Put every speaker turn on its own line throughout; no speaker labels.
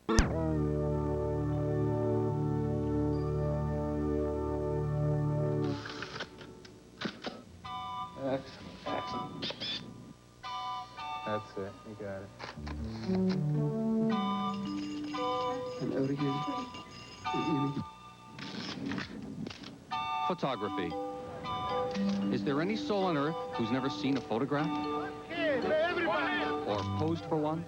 Excellent. That's it. You got it.
And out again.
Photography. Is there any soul on Earth who's never seen a photograph? Or posed for one?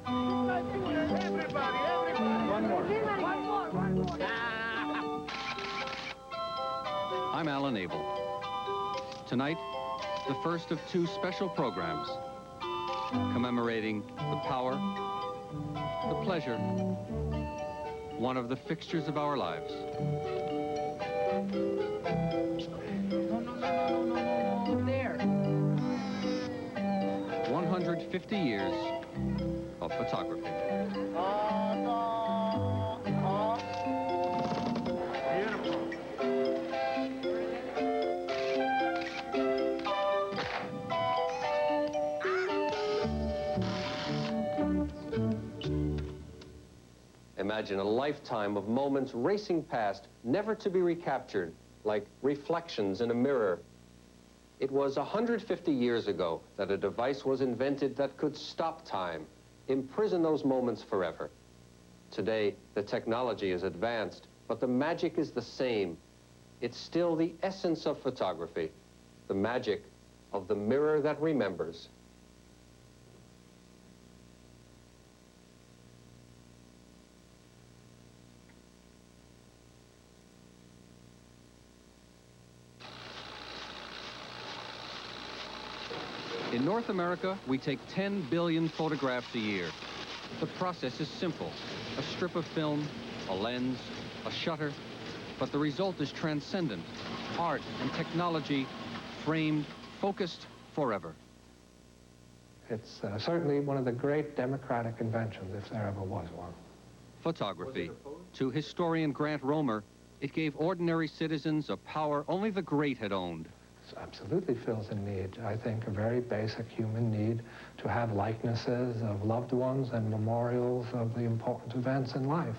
I'm Alan Abel. Tonight, the first of two special programs commemorating the power, the pleasure, one of the fixtures of our lives.
No, there.
150 years of photography.
Imagine a lifetime of moments racing past, never to be recaptured, like reflections in a mirror. It was 150 years ago that a device was invented that could stop time, imprison those moments forever. Today, the technology is advanced, but the magic is the same. It's still the essence of photography, the magic of the mirror that remembers.
In North America, we take 10 billion photographs a year. The process is simple. A strip of film, a lens, a shutter, but the result is transcendent. Art and technology framed, focused forever.
It's certainly one of the great democratic inventions, if there ever was one.
Photography. To historian Grant Romer, it gave ordinary citizens a power only the great had owned.
It absolutely fills a need, I think, a very basic human need to have likenesses of loved ones and memorials of the important events in life.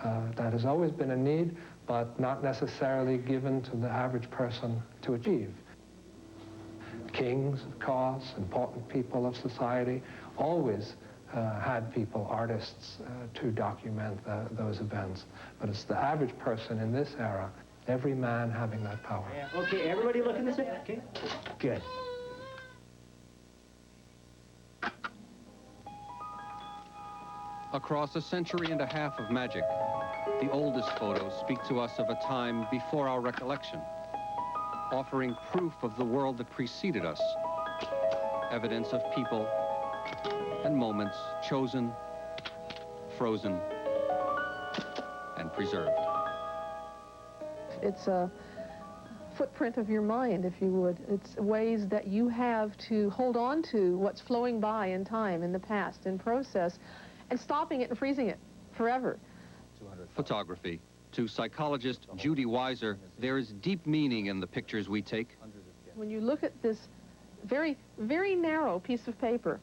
That has always been a need, but not necessarily given to the average person to achieve. Kings, of course, important people of society, always had people, artists, to document those events. But it's the average person in this era, every man having that power.
Yeah. Okay, everybody looking this way? Okay, good.
Across a century and a half of magic, the oldest photos speak to us of a time before our recollection, offering proof of the world that preceded us, evidence of people and moments chosen, frozen, and preserved.
It's a footprint of your mind, if you would. It's ways that you have to hold on to what's flowing by in time, in the past, in process, and stopping it and freezing it forever.
Photography. To psychologist Judy Weiser, there is deep meaning in the pictures we take.
When you look at this very, very narrow piece of paper,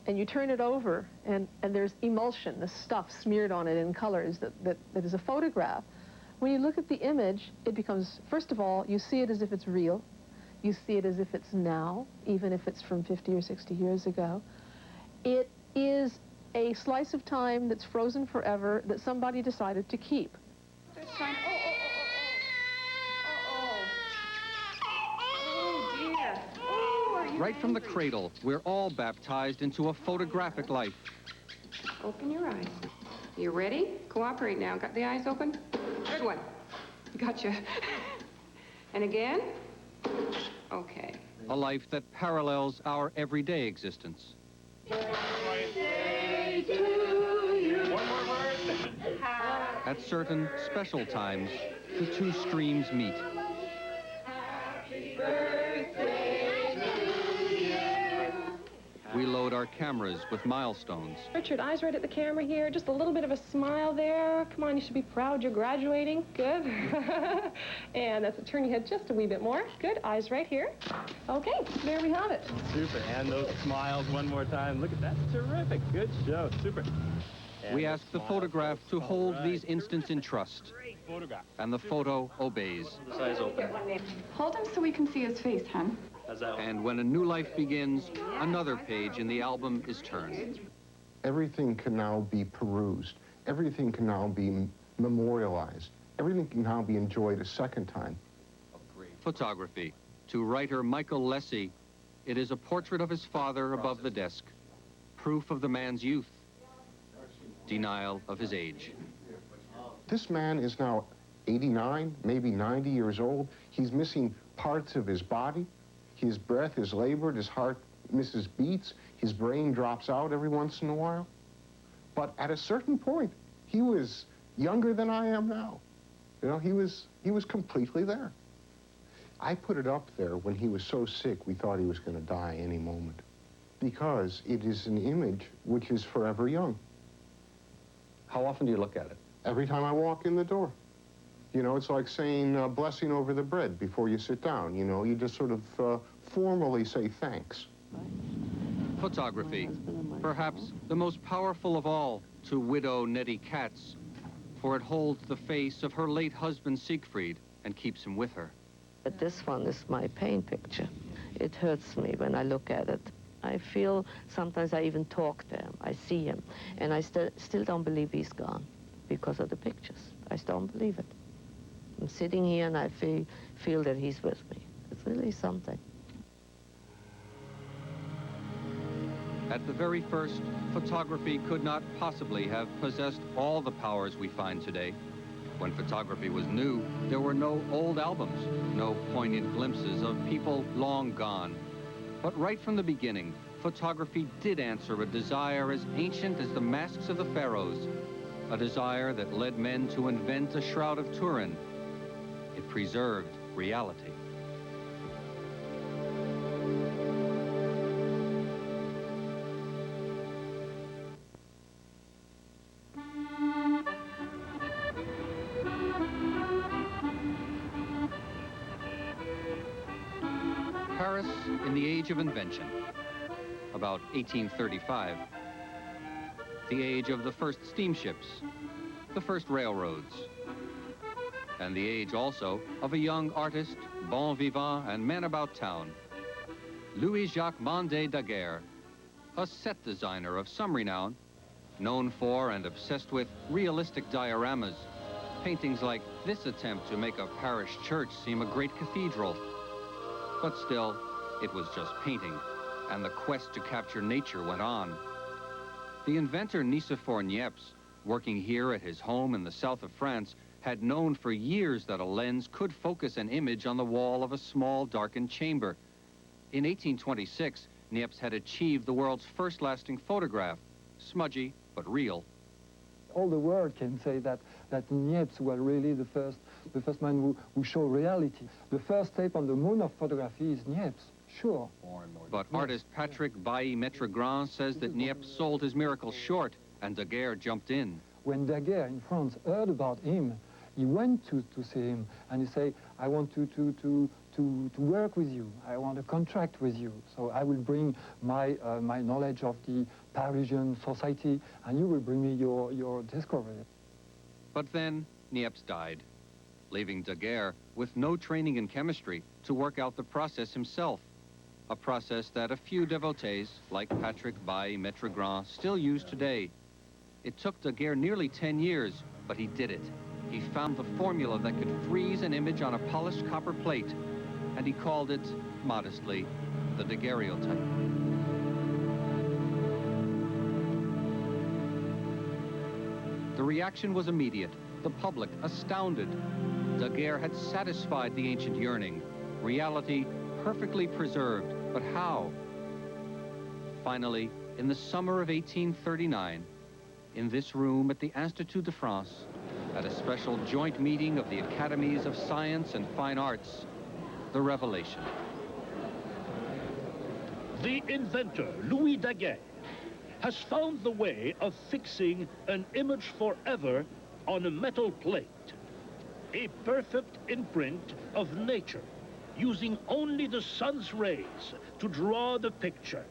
and you turn it over, and there's emulsion, the stuff smeared on it in colors that is a photograph. When you look at the image, it becomes, first of all, you see it as if it's real. You see it as if it's now, even if it's from 50 or 60 years ago. It is a slice of time that's frozen forever that somebody decided to keep.
Right from the cradle, we're all baptized into a photographic life.
Open your eyes. You ready? Cooperate now. Got the eyes open? Good one. Gotcha. And again? Okay.
A life that parallels our everyday existence. At certain special times, the two streams meet. We load our cameras with milestones.
Richard, eyes right at the camera here. Just a little bit of a smile there. Come on, you should be proud you're graduating. Good. And that's it. Turn your head just a wee bit more. Good. Eyes right here. Okay, there we have it.
Super. And those smiles one more time. Look at that. Terrific. Good show. Super.
We ask the photograph to hold these instants in trust. And the photo obeys.
Eyes open.
Hold him so we can see his face, hon.
And when a new life begins, another page in the album is turned.
Everything can now be perused. Everything can now be memorialized. Everything can now be enjoyed a second time.
Photography. To writer Michael Lessie, it is a portrait of his father above the desk. Proof of the man's youth. Denial of his age.
This man is now 89, maybe 90 years old. He's missing parts of his body. His breath is labored, his heart misses beats, his brain drops out every once in a while. But at a certain point, he was younger than I am now. You know, he was completely there. I put it up there when he was so sick we thought he was going to die any moment, because it is an image which is forever young.
How often do you look at it?
Every time I walk in the door. You know, it's like saying a blessing over the bread before you sit down. You know, you just sort of formally say thanks.
Photography, perhaps the most powerful of all to widow Nettie Katz, for it holds the face of her late husband Siegfried and keeps him with her.
But this one is my pain picture. It hurts me when I look at it. I feel, sometimes I even talk to him. I see him, and I still don't believe he's gone because of the pictures. I still don't believe it. I'm sitting here and I feel that he's with me. It's really something.
At the very first, photography could not possibly have possessed all the powers we find today. When photography was new, there were no old albums, no poignant glimpses of people long gone. But right from the beginning, photography did answer a desire as ancient as the masks of the pharaohs, a desire that led men to invent a Shroud of Turin. It preserved reality. Paris in the age of invention, about 1835. The age of the first steamships, the first railroads, and the age also of a young artist, bon vivant and man about town, Louis-Jacques Mandé Daguerre, a set designer of some renown, known for and obsessed with realistic dioramas, paintings like this attempt to make a parish church seem a great cathedral. But still, it was just painting, and the quest to capture nature went on. The inventor Nicephore Niepce, working here at his home in the south of France, had known for years that a lens could focus an image on the wall of a small, darkened chamber. In 1826, Niepce had achieved the world's first lasting photograph, smudgy but real.
All the world can say that Niepce was really the first man who showed reality. The first tape on the moon of photography is Niepce, sure.
But artist Patrick Bailly-Metregrand says that Niepce sold his miracle short, and Daguerre jumped in.
When Daguerre in France heard about him, he went to see him, and he said, I want to work with you. I want a contract with you. So I will bring my knowledge of the Parisian society, and you will bring me your discovery.
But then Niepce died, leaving Daguerre with no training in chemistry to work out the process himself, a process that a few devotees, like Patrick Bailly-Metregrand, still use today. It took Daguerre nearly 10 years, but he did it. He found the formula that could freeze an image on a polished copper plate, and he called it, modestly, the daguerreotype. The reaction was immediate, the public astounded. Daguerre had satisfied the ancient yearning, reality perfectly preserved, but how? Finally, in the summer of 1839, in this room at the Institut de France, at a special joint meeting of the Academies of Science and Fine Arts, the revelation.
The inventor, Louis Daguerre, has found the way of fixing an image forever on a metal plate. A perfect imprint of nature, using only the sun's rays to draw the picture.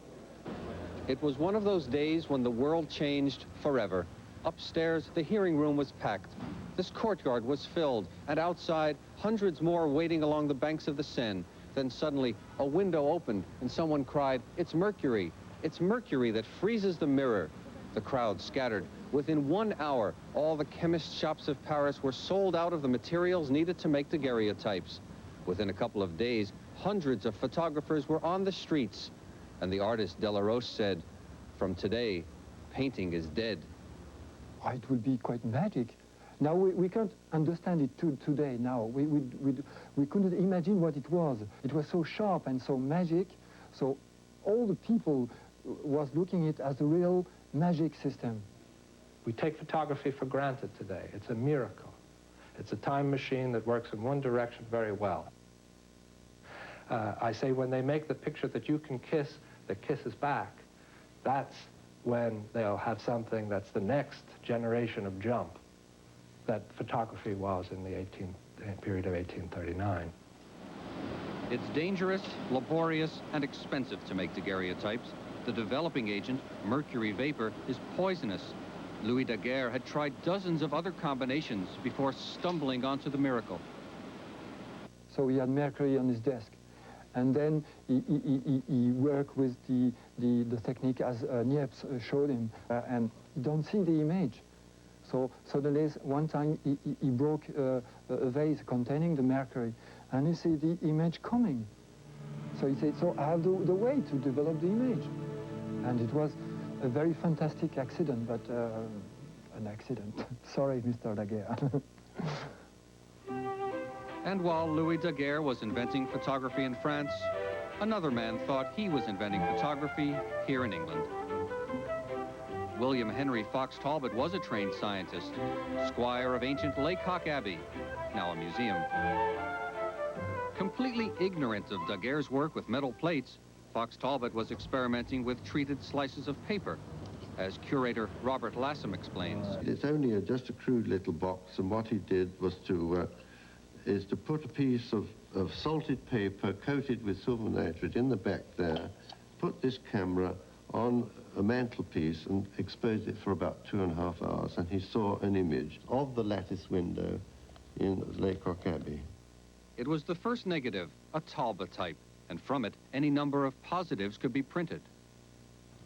It was one of those days when the world changed forever.
Upstairs, the hearing room was packed. This courtyard was filled, and outside, hundreds more waiting along the banks of the Seine. Then suddenly, a window opened, and someone cried, "It's mercury! It's mercury that freezes the mirror." The crowd scattered. Within 1 hour, all the chemist shops of Paris were sold out of the materials needed to make daguerreotypes. Within a couple of days, hundreds of photographers were on the streets. And the artist Delaroche said, "From today, painting is dead."
It will be quite magic. Now we can't understand it today now. We couldn't imagine what it was. It was so sharp and so magic. So all the people was looking at it as a real magic system.
We take photography for granted today. It's a miracle. It's a time machine that works in one direction very well. I say when they make the picture that you can kiss, that kisses back, that's when they'll have something that's the next generation of jump that photography was in the period of 1839.
It's dangerous, laborious, and expensive to make daguerreotypes. The developing agent, mercury vapor, is poisonous. Louis Daguerre had tried dozens of other combinations before stumbling onto the miracle.
So he had mercury on his desk. And then he worked with the technique as Niepce showed him, and you don't see the image. So suddenly, one time he broke a vase containing the mercury, and you see the image coming. So he said, so I have the way to develop the image. And it was a very fantastic accident, but an accident. Sorry, Mr. Daguerre.
And while Louis Daguerre was inventing photography in France, another man thought he was inventing photography here in England. William Henry Fox Talbot was a trained scientist, squire of ancient Laycock Abbey, now a museum. Completely ignorant of Daguerre's work with metal plates, Fox Talbot was experimenting with treated slices of paper, as curator Robert Lassam explains.
It's only just a crude little box, and what he did was to put a piece of salted paper coated with silver nitrate in the back there, put this camera on a mantelpiece and expose it for about 2.5 hours, and he saw an image of the lattice window in Laycock Abbey.
It was the first negative, a Talbot type, and from it, any number of positives could be printed.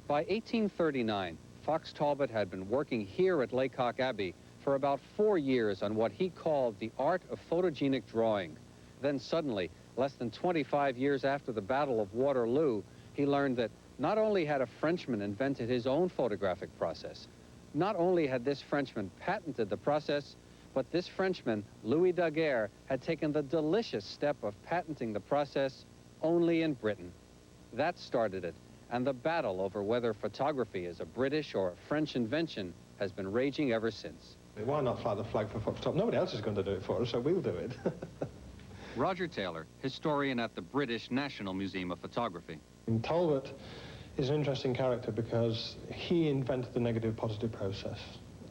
By 1839, Fox Talbot had been working here at Laycock Abbey for about 4 years on what he called the art of photogenic drawing. Then suddenly, less than 25 years after the Battle of Waterloo, he learned that not only had a Frenchman invented his own photographic process, not only had this Frenchman patented the process, but this Frenchman, Louis Daguerre, had taken the delicious step of patenting the process only in Britain. That started it, and the battle over whether photography is a British or a French invention has been raging ever since.
Why not fly the flag for Fox Talbot? Nobody else is going to do it for us, so we'll do it.
Roger Taylor, historian at the British National Museum of Photography.
And Talbot is an interesting character because he invented the negative-positive process.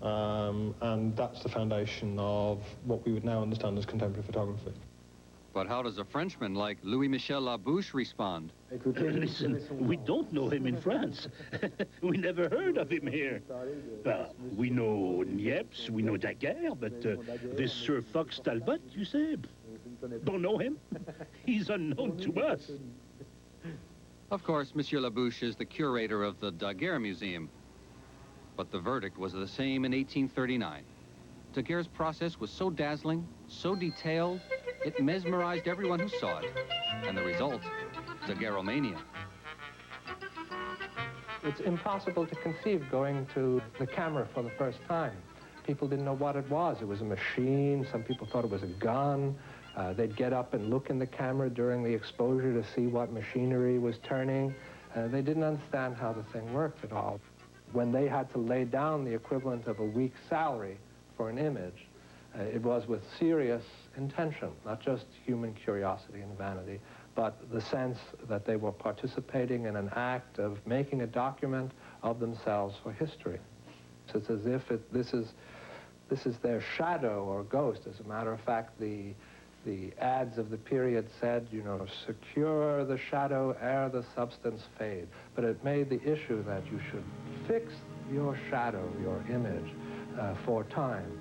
And that's the foundation of what we would now understand as contemporary photography.
But how does a Frenchman like Louis-Michel Labouche respond?
Listen, we don't know him in France. We never heard of him here. Well, we know Niepce, we know Daguerre, but this Sir Fox Talbot, you say, don't know him? He's unknown to us.
Of course, Monsieur Labouche is the curator of the Daguerre Museum. But the verdict was the same in 1839. Daguerre's process was so dazzling, so detailed, it mesmerized everyone who saw it. And the result, Daguerreomania.
It's impossible to conceive going to the camera for the first time. People didn't know what it was. It was a machine. Some people thought it was a gun. They'd get up and look in the camera during the exposure to see what machinery was turning. They didn't understand how the thing worked at all. When they had to lay down the equivalent of a week's salary for an image, it was with serious intention, not just human curiosity and vanity, but the sense that they were participating in an act of making a document of themselves for history. So it's as if this is their shadow or ghost. As a matter of fact, the ads of the period said, you know, secure the shadow ere the substance fade. But it made the issue that you should fix your shadow, your image, for time.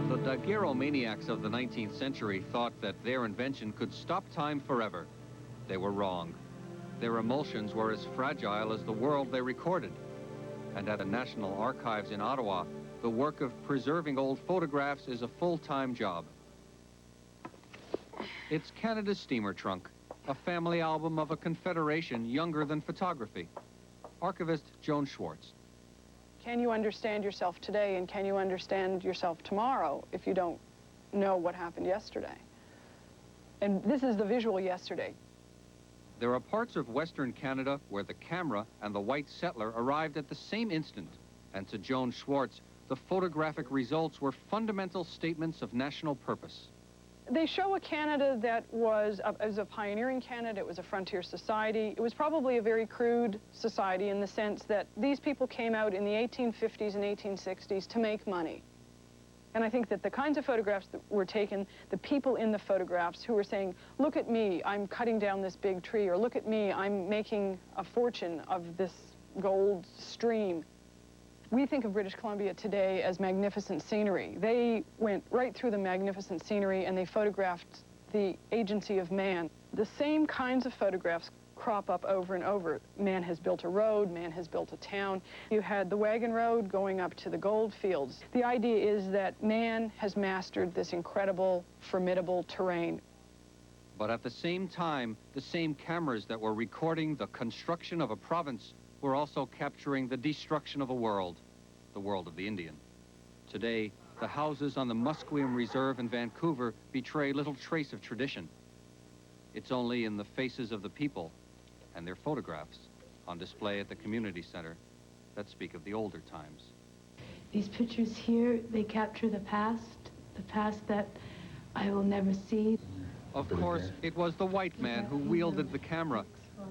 The daguerreomaniacs of the 19th century thought that their invention could stop time forever. They were wrong. Their emulsions were as fragile as the world they recorded. And at the National Archives in Ottawa, the work of preserving old photographs is a full-time job. It's Canada's Steamer Trunk, a family album of a confederation younger than photography. Archivist Joan Schwartz.
Can you understand yourself today, and can you understand yourself tomorrow if you don't know what happened yesterday? And this is the visual yesterday.
There are parts of Western Canada where the camera and the white settler arrived at the same instant. And to Joan Schwartz, the photographic results were fundamental statements of national purpose.
They show a Canada that was a pioneering Canada. It was a frontier society. It was probably a very crude society in the sense that these people came out in the 1850s and 1860s to make money. And I think that the kinds of photographs that were taken, the people in the photographs who were saying, look at me, I'm cutting down this big tree, or look at me, I'm making a fortune of this gold stream. We think of British Columbia today as magnificent scenery. They went right through the magnificent scenery and they photographed the agency of man. The same kinds of photographs crop up over and over. Man has built a road, man has built a town. You had the wagon road going up to the gold fields. The idea is that man has mastered this incredible, formidable terrain.
But at the same time, the same cameras that were recording the construction of a province were also capturing the destruction of a world, the world of the Indian. Today, the houses on the Musqueam Reserve in Vancouver betray little trace of tradition. It's only in the faces of the people and their photographs on display at the community center that speak of the older times.
These pictures here, they capture the past that I will never see.
Of course, it was the white man who wielded the camera.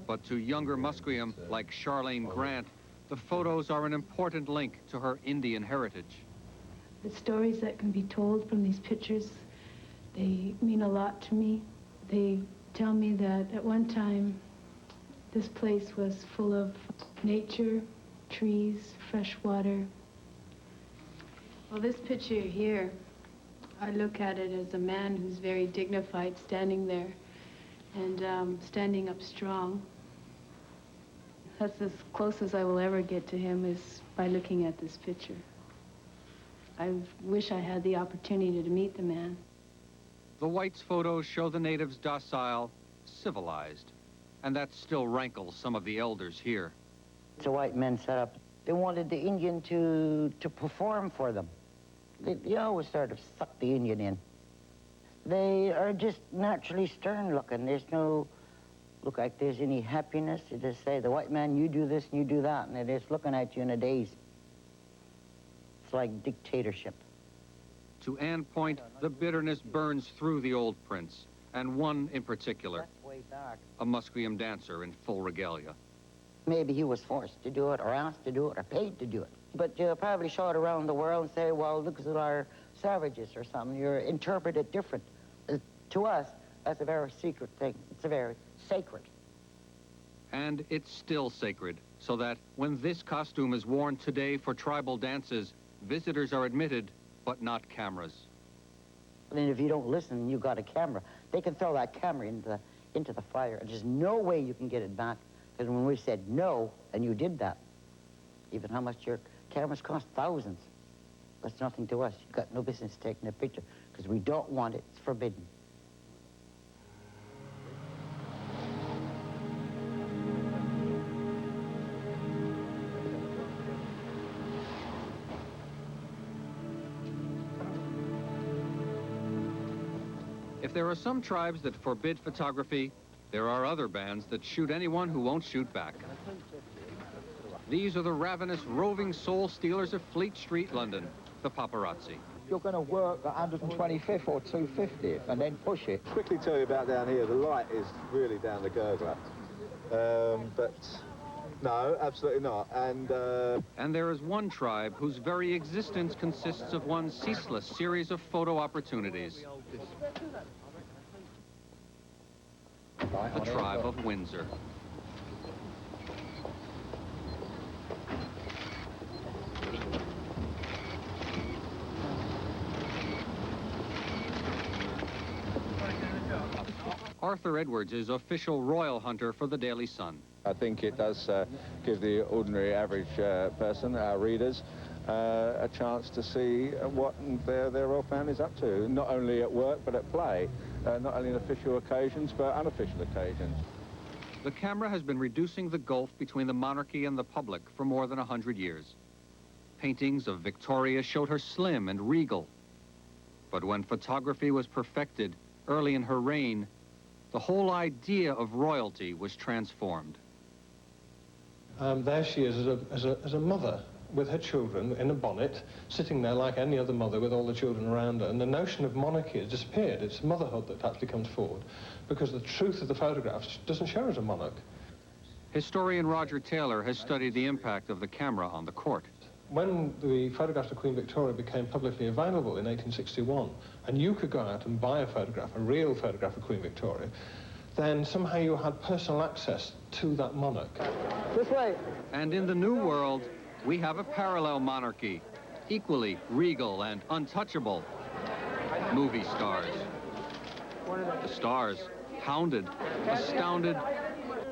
But to younger Musqueam, like Charlene Grant, the photos are an important link to her Indian heritage.
The stories that can be told from these pictures, they mean a lot to me. They tell me that at one time, this place was full of nature, trees, fresh water. Well, this picture here, I look at it as a man who's very dignified standing there and standing up strong. That's as close as I will ever get to him is by looking at this picture. I wish I had the opportunity to meet the man.
The whites' photos show the natives docile, civilized, and that still rankles some of the elders here.
The white men set up. They wanted the Indian to perform for them. They always sort of suck the Indian in. They are just naturally stern looking. There's no look like there's any happiness. They just say, the white man, you do this and you do that, and they're just looking at you in a daze. It's like dictatorship.
To Ann Point, the bitterness burns through the old prince, and one in particular, a Musqueam dancer in full regalia.
Maybe he was forced to do it, or asked to do it, or paid to do it. But you'll probably show it around the world and say, well, look at our savages or something. You interpret it different. To us, that's a very secret thing. It's a very sacred.
And it's still sacred, so that when this costume is worn today for tribal dances, visitors are admitted, but not cameras.
And if you don't listen and you got a camera, they can throw that camera into the fire. And there's no way you can get it back. Because when we said no, and you did that, even how much your cameras cost, thousands. That's nothing to us. You've got no business taking a picture, because we don't want it. It's forbidden.
If there are some tribes that forbid photography, there are other bands that shoot anyone who won't shoot back. These are the ravenous, roving soul stealers of Fleet Street, London, the paparazzi.
You're going to work at 125th or 250th and then push it.
Quickly tell you about down here, the light is really down the gurgler. But No, absolutely not.
And there is one tribe whose very existence consists of one ceaseless series of photo opportunities. The tribe of Windsor. Arthur Edwards is official royal hunter for the Daily Sun.
I think it does give the ordinary average person, our readers, a chance to see what their royal family's up to, not only at work but at play, not only on official occasions but unofficial occasions.
The camera has been reducing the gulf between the monarchy and the public for more than 100 years. Paintings of Victoria showed her slim and regal. But when photography was perfected early in her reign, the whole idea of royalty was transformed.
There she is as a mother with her children in a bonnet, sitting there like any other mother with all the children around her, and the notion of monarchy has disappeared. It's motherhood that actually comes forward, because the truth of the photographs doesn't show her as a monarch.
Historian Roger Taylor has studied the impact of the camera on the court.
When the photographs of Queen Victoria became publicly available in 1861, and you could go out and buy a photograph, a real photograph of Queen Victoria, then somehow you had personal access to that monarch.
This way. And in the New World, we have a parallel monarchy, equally regal and untouchable. Movie stars. The stars, hounded, astounded,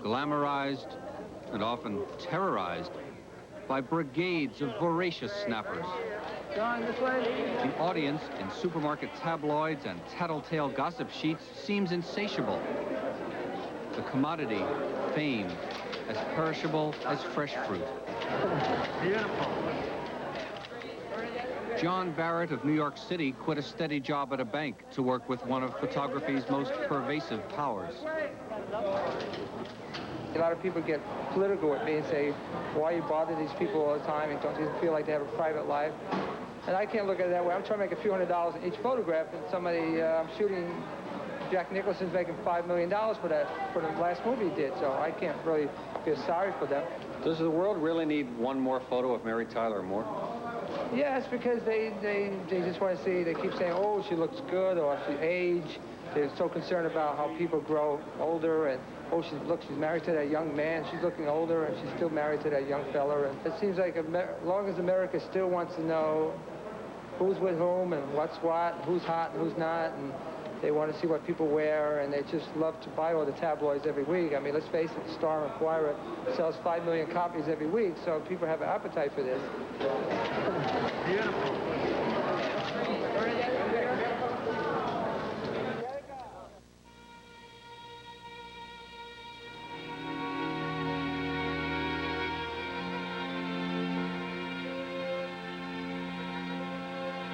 glamorized, and often terrorized by brigades of voracious snappers.
John, this way.
The audience in supermarket tabloids and tattletale gossip sheets seems insatiable. The commodity, fame, as perishable as fresh fruit.
Beautiful.
John Barrett of New York City quit a steady job at a bank to work with one of photography's most pervasive powers.
A lot of people get political with me and say, why you bother these people all the time and don't you feel like they have a private life? And I can't look at it that way. I'm trying to make a few $100s in each photograph, and somebody, I'm shooting, Jack Nicholson's making $5 million for the last movie he did, so I can't really feel sorry for them.
Does the world really need one more photo of Mary Tyler Moore?
Yes, because they just want to see, they keep saying, oh, she looks good, or she age. They're so concerned about how people grow older, and oh, she's married to that young man. She's looking older, and she's still married to that young fella. And it seems like as long as America still wants to know who's with whom and what's what, who's hot and who's not, and they want to see what people wear, and they just love to buy all the tabloids every week. I mean, let's face it, the Star and Enquirer sells 5 million copies every week, so people have an appetite for this.
Beautiful.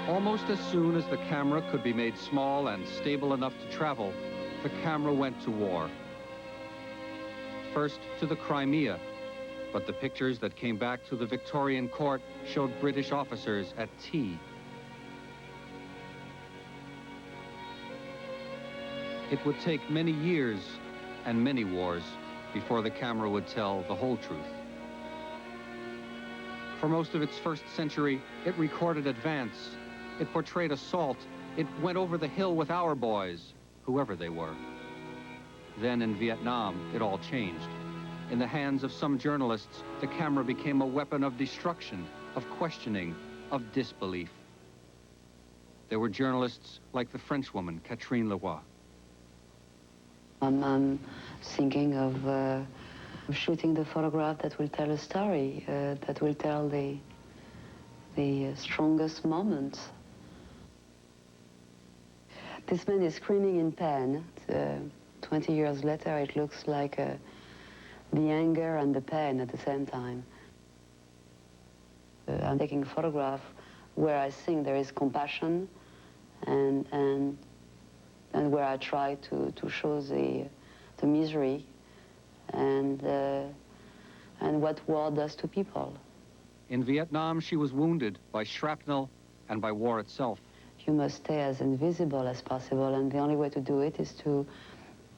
Almost as soon as the camera could be made small and stable enough to travel, the camera went to war. First to the Crimea, but the pictures that came back to the Victorian court showed British officers at tea. It would take many years and many wars before the camera would tell the whole truth. For most of its first century, it recorded advance. It portrayed assault. It went over the hill with our boys, whoever they were. Then in Vietnam, it all changed. In the hands of some journalists, the camera became a weapon of destruction, of questioning, of disbelief. There were journalists like the Frenchwoman, Catherine Leroy.
I'm thinking of shooting the photograph that will tell a story, that will tell the strongest moments. This man is screaming in pain. 20 years later, it looks like the anger and the pain at the same time. I'm taking a photograph where I think there is compassion and where I try to show the misery and what war does to people.
In Vietnam, she was wounded by shrapnel and by war itself.
You must stay as invisible as possible, and the only way to do it is to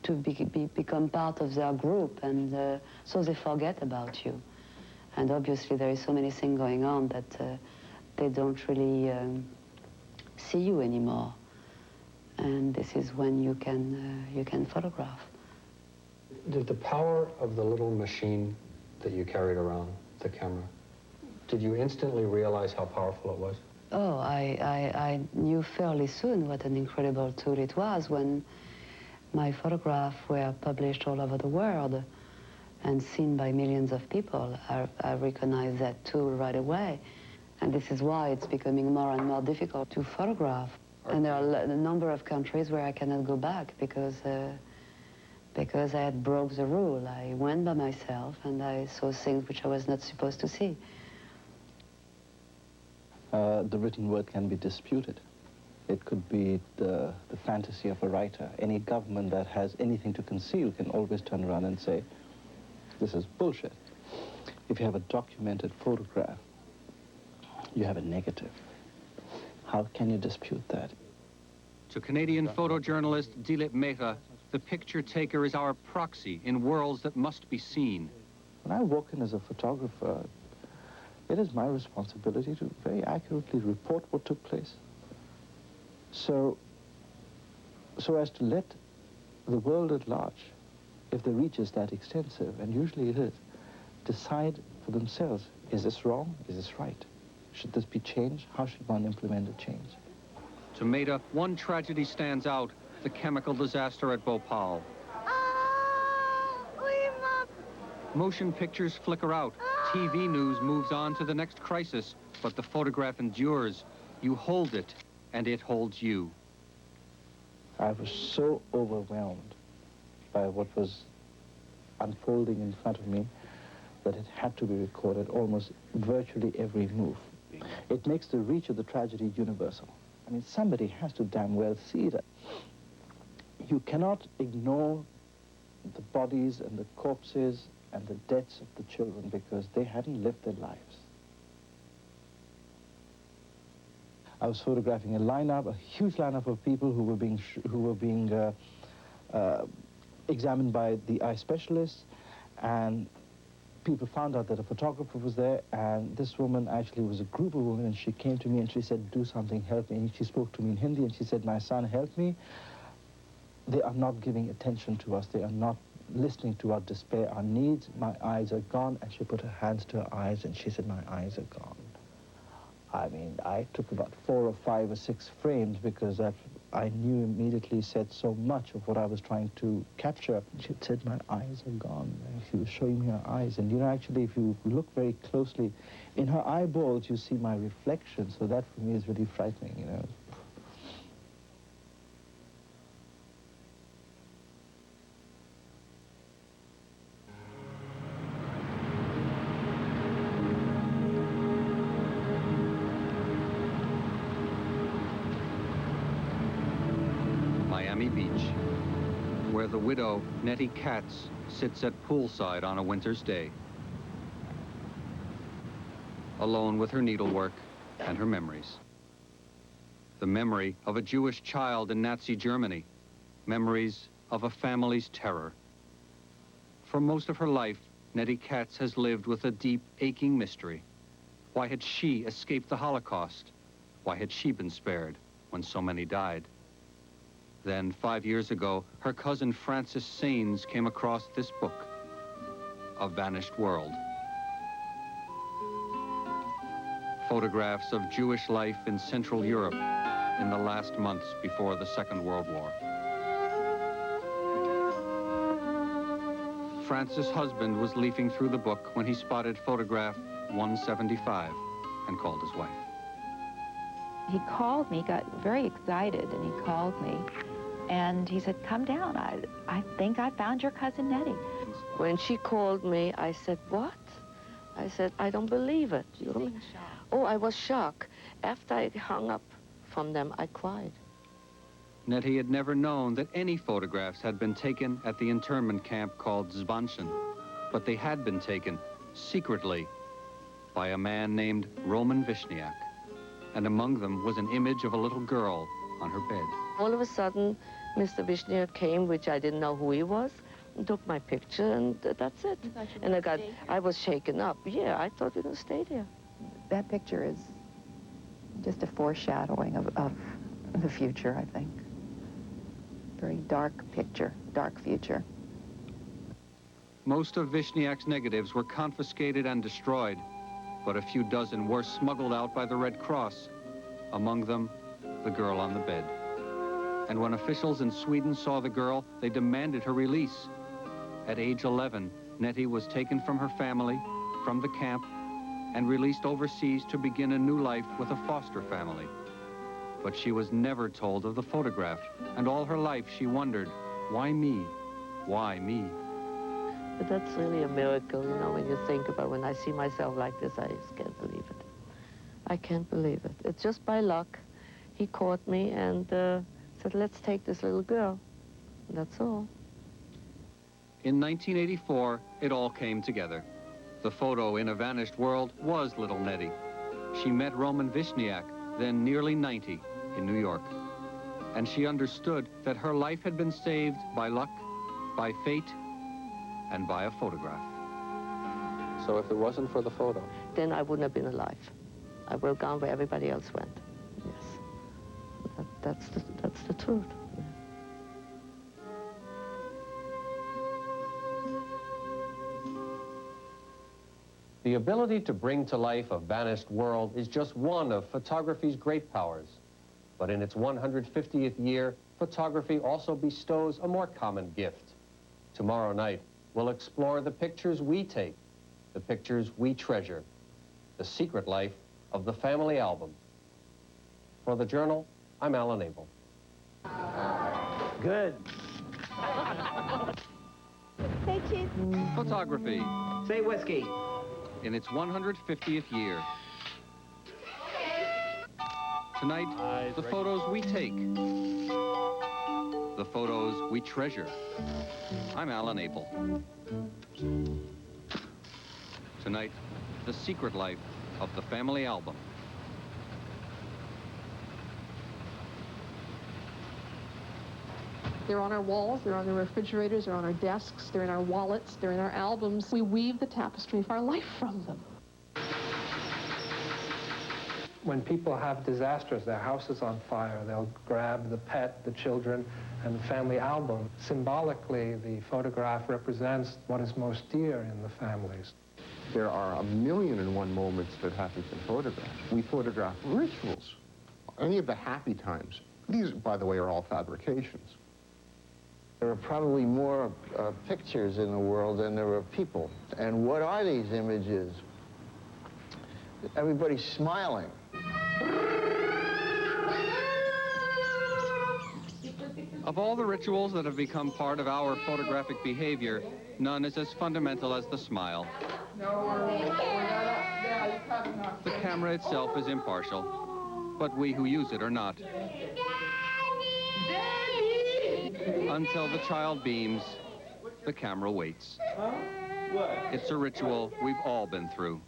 become part of their group, and so they forget about you. And obviously there is so many things going on that they don't really see you anymore. And this is when you can photograph.
Did the power of the little machine that you carried around, the camera, did you instantly realize how powerful it was?
Oh, I knew fairly soon what an incredible tool it was when my photographs were published all over the world and seen by millions of people. I recognized that tool right away. And this is why it's becoming more and more difficult to photograph. And there are a number of countries where I cannot go back because I had broke the rule. I went by myself and I saw things which I was not supposed to see.
The written word can be disputed. It could be the fantasy of a writer. Any government that has anything to conceal can always turn around and say, this is bullshit. If you have a documented photograph, you have a negative. How can you dispute that?
To Canadian photojournalist Dilip Mehta, the picture taker is our proxy in worlds that must be seen.
When I walk in as a photographer, it is my responsibility to very accurately report what took place. So as to let the world at large, if the reach is that extensive, and usually it is, decide for themselves, is this wrong, is this right? Should this be changed? How should one implement a change?
To Mehta, one tragedy stands out, the chemical disaster at Bhopal. Motion pictures flicker out. TV news moves on to the next crisis, but the photograph endures. You hold it, and it holds you.
I was so overwhelmed by what was unfolding in front of me that it had to be recorded, almost virtually every move. It makes the reach of the tragedy universal. I mean, somebody has to damn well see that. You cannot ignore the bodies and the corpses and the deaths of the children because they hadn't lived their lives. I was photographing a lineup, a huge lineup of people who were being examined by the eye specialists, and people found out that a photographer was there, and this woman actually was a group of women, and she came to me and she said, do something, help me. And she spoke to me in Hindi, and she said, my son, help me. They are not giving attention to us. They are not listening to our despair, our needs. My eyes are gone. And she put her hands to her eyes, and she said, my eyes are gone. I mean, I took about 4 or 5 or 6 frames because I knew immediately said so much of what I was trying to capture. She said, my eyes are gone. And she was showing me her eyes. And, you know, actually, if you look very closely, in her eyeballs, you see my reflection. So that, for me, is really frightening, you know.
Miami Beach, where the widow, Nettie Katz, sits at poolside on a winter's day, alone with her needlework and her memories. The memory of a Jewish child in Nazi Germany, memories of a family's terror. For most of her life, Nettie Katz has lived with a deep, aching mystery. Why had she escaped the Holocaust? Why had she been spared when so many died? Then, 5 years ago, her cousin Frances Saines came across this book, A Vanished World. Photographs of Jewish life in Central Europe in the last months before the Second World War. Frances' husband was leafing through the book when he spotted photograph 175 and called his wife.
He called me, got very excited, and he called me. And he said, come down. I think I found your cousin Nettie.
When she called me, I said, what? I said, I don't believe it. Oh, I was shocked. After I hung up from them, I cried.
Nettie had never known that any photographs had been taken at the internment camp called Zbanchin, but they had been taken secretly by a man named Roman Vishniak. And among them was an image of a little girl on her bed.
All of a sudden, Mr. Vishniak came, which I didn't know who he was, and took my picture, and that's it. And I was shaken up. Yeah, I thought we were going to stay there.
That picture is just a foreshadowing of the future, I think. Very dark picture, dark future.
Most of Vishniak's negatives were confiscated and destroyed, but a few dozen were smuggled out by the Red Cross, among them the girl on the bed. And when officials in Sweden saw the girl, they demanded her release. At age 11, Nettie was taken from her family, from the camp, and released overseas to begin a new life with a foster family. But she was never told of the photograph, and all her life she wondered, why me? Why me?
But that's really a miracle, you know, when you think about when I see myself like this, I just can't believe it. I can't believe it. It's just by luck. He caught me and said, let's take this little girl. And that's all.
In 1984, it all came together. The photo in A Vanished World was little Nettie. She met Roman Vishniak, then nearly 90, in New York. And she understood that her life had been saved by luck, by fate, and by a photograph.
So if it wasn't for the photo?
Then I wouldn't have been alive. I would have gone where everybody else went. Yes. That's the truth.
The ability to bring to life a vanished world is just one of photography's great powers. But in its 150th year, photography also bestows a more common gift. Tomorrow night, we'll explore the pictures we take, the pictures we treasure, the secret life of the family album. For the Journal, I'm Alan Abel.
Good.
Say cheese.
Photography.
Say whiskey.
In its 150th year. Tonight, the photos we take. The photos we treasure. I'm Alan Abel. Tonight, the secret life of the family album.
They're on our walls, they're on the refrigerators, they're on our desks, they're in our wallets, they're in our albums. We weave the tapestry of our life from them.
When people have disasters, their house is on fire, they'll grab the pet, the children, and the family album. Symbolically, the photograph represents what is most dear in the families.
There are 1,000,001 moments that haven't been photographed. We photograph rituals, any of the happy times. These, by the way, are all fabrications.
There are probably more pictures in the world than there are people. And what are these images? Everybody's smiling.
Of all the rituals that have become part of our photographic behavior, none is as fundamental as the smile. The camera itself is impartial, but we who use it are not. Until the child beams, the camera waits. It's a ritual we've all been through.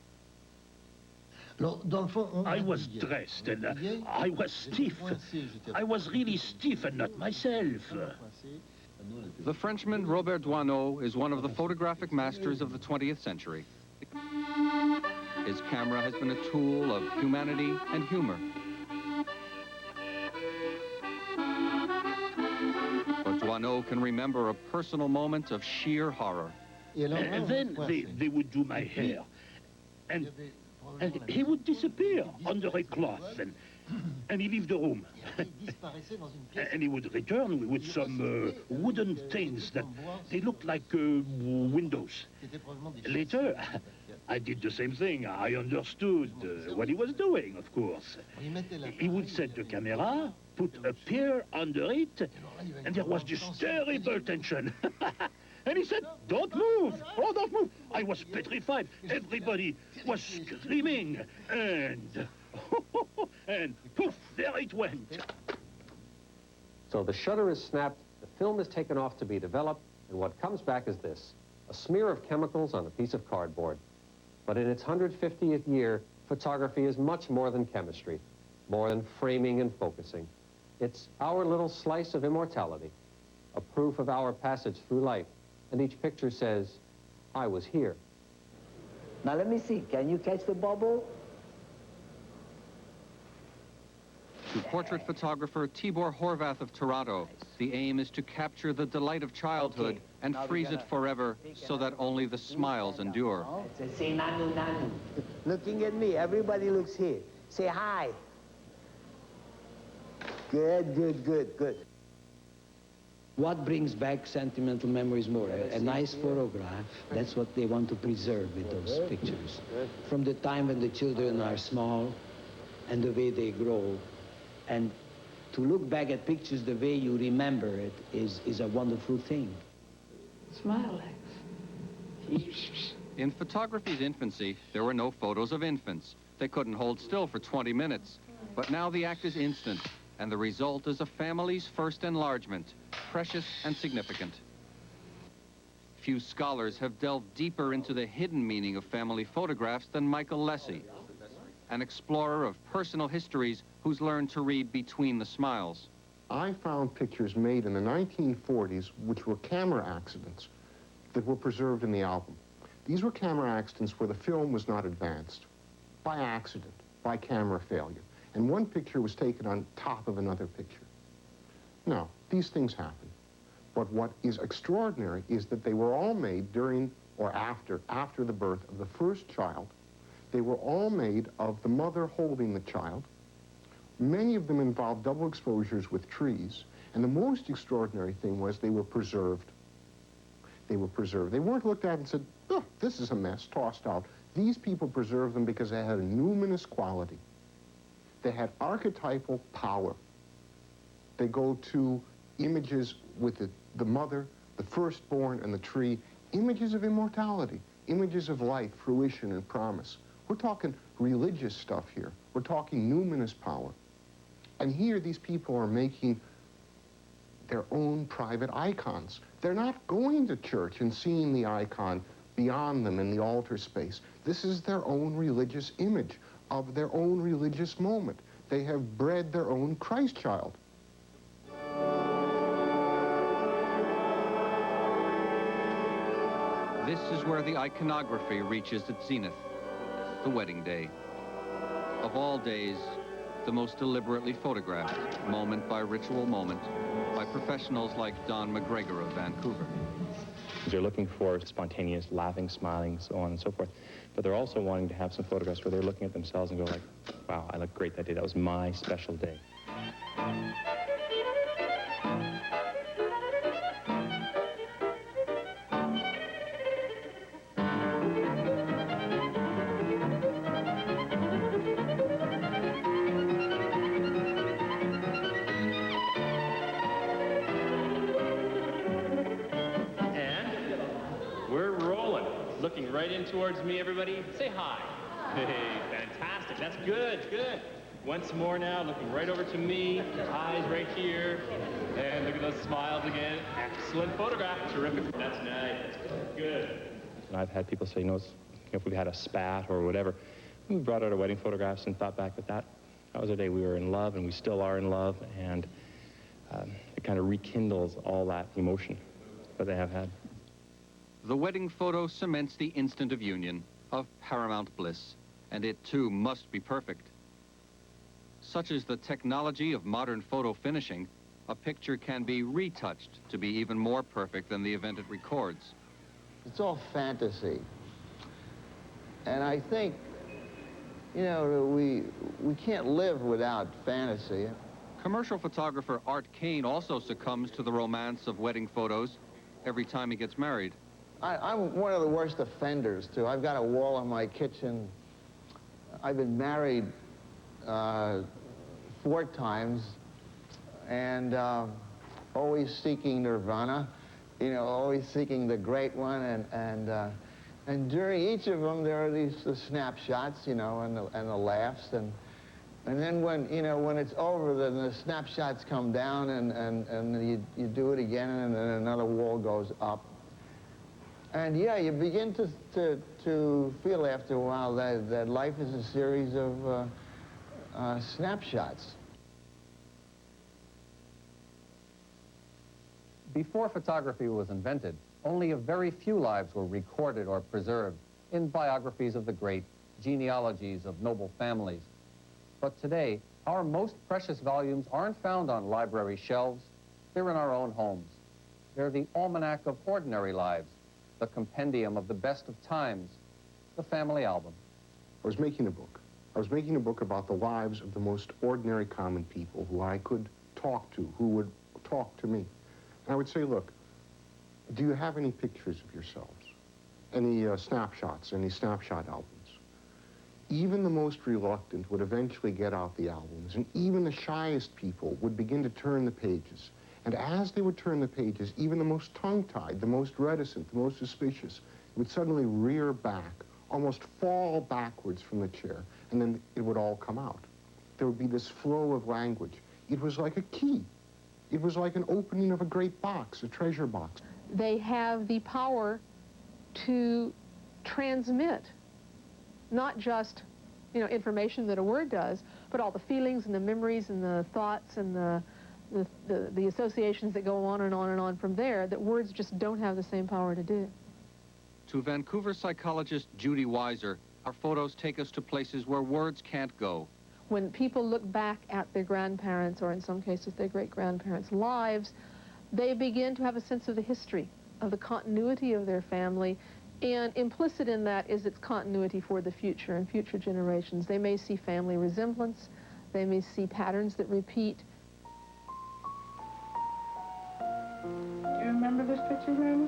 I was dressed and I was stiff. I was really stiff and not myself.
The Frenchman Robert Doisneau is one of the photographic masters of the 20th century. His camera has been a tool of humanity and humor. But Doisneau can remember a personal moment of sheer horror.
And then they would do my hair. And he would disappear under a cloth, and he leave the room. And he would return with some wooden things that they looked like windows. Later, I did the same thing. I understood what he was doing, of course. He would set the camera, put a pier under it, and there was this terrible tension. And he said, don't move, oh, don't move. I was petrified. Everybody was screaming. And poof, there it went.
So the shutter is snapped, the film is taken off to be developed, and what comes back is this, a smear of chemicals on a piece of cardboard. But in its 150th year, photography is much more than chemistry, more than framing and focusing. It's our little slice of immortality, a proof of our passage through life. And each picture says, I was here.
Now let me see, can you catch the bubble?
To portrait photographer Tibor Horvath of Toronto, the aim is to capture the delight of childhood and freeze it forever so that only the smiles endure.
Say nanu nanu. Looking at me, everybody looks here. Say hi. Good, good, good, good. What brings back sentimental memories more? A nice photograph, that's what they want to preserve with those pictures. From the time when the children are small and the way they grow. And to look back at pictures the way you remember it is a wonderful thing.
Smile, Lex.
In photography's infancy, there were no photos of infants. They couldn't hold still for 20 minutes. But now the act is instant, and the result is a family's first enlargement, precious and significant. Few scholars have delved deeper into the hidden meaning of family photographs than Michael Lessie, an explorer of personal histories who's learned to read between the smiles.
I found pictures made in the 1940s which were camera accidents that were preserved in the album. These were camera accidents where the film was not advanced, by accident, by camera failure. And one picture was taken on top of another picture. Now, these things happen. But what is extraordinary is that they were all made during or after the birth of the first child. They were all made of the mother holding the child. Many of them involved double exposures with trees. And the most extraordinary thing was they were preserved. They were preserved. They weren't looked at and said, oh, this is a mess, tossed out. These people preserved them because they had a numinous quality. They had archetypal power. They go to images with the mother, the firstborn, and the tree, images of immortality, images of life, fruition, and promise. We're talking religious stuff here. We're talking numinous power. And here these people are making their own private icons. They're not going to church and seeing the icon beyond them in the altar space. This is their own religious image of their own religious moment. They have bred their own Christ child.
This is where the iconography reaches its zenith, the wedding day. Of all days, the most deliberately photographed, moment by ritual moment, by professionals like Don McGregor of Vancouver.
They're looking for spontaneous laughing, smiling, so on and so forth. But they're also wanting to have some photographs where they're looking at themselves and go like, wow, I look great that day. That was my special day.
Looking right in towards me, everybody. Say hi. Hey, fantastic. That's good, good. Once more now, looking right over to me. Eyes right here. And look at those smiles again. Excellent photograph. Terrific. That's nice. That's good.
And I've had people say, if we've had a spat or whatever, we brought out our wedding photographs and thought back that that was a day we were in love and we still are in love, and it kind of rekindles all that emotion that they have had.
The wedding photo cements the instant of union, of paramount bliss, and it too must be perfect. Such is the technology of modern photo finishing, a picture can be retouched to be even more perfect than the event it records.
It's all fantasy. And I think, we can't live without fantasy.
Commercial photographer Art Kane also succumbs to the romance of wedding photos every time he gets married.
I'm one of the worst offenders, too. I've got a wall in my kitchen. I've been married 4 times, and always seeking nirvana, always seeking the great one, and during each of them there are these snapshots, and the laughs, and then when it's over, then the snapshots come down, and you do it again, and then another wall goes up. And yeah, you begin to feel after a while that life is a series of snapshots.
Before photography was invented, only a very few lives were recorded or preserved in biographies of the great, genealogies of noble families. But today, our most precious volumes aren't found on library shelves. They're in our own homes. They're the almanac of ordinary lives, the compendium of the best of times, the family album.
I was making a book. I was making a book about the lives of the most ordinary common people who I could talk to, who would talk to me. And I would say, look, do you have any pictures of yourselves? Any snapshots, any snapshot albums? Even the most reluctant would eventually get out the albums, and even the shyest people would begin to turn the pages. And as they would turn the pages, even the most tongue-tied, the most reticent, the most suspicious, would suddenly rear back, almost fall backwards from the chair, and then it would all come out. There would be this flow of language. It was like a key. It was like an opening of a great box, a treasure box.
They have the power to transmit not just, information that a word does, but all the feelings and the memories and the thoughts and the associations that go on and on and on from there that words just don't have the same power to do.
To Vancouver psychologist Judy Weiser, our photos take us to places where words can't go.
When people look back at their grandparents, or in some cases their great-grandparents' lives, they begin to have a sense of the history, of the continuity of their family, and implicit in that is its continuity for the future and future generations. They may see family resemblance, they may see patterns that repeat.
Do you remember this picture, Mary?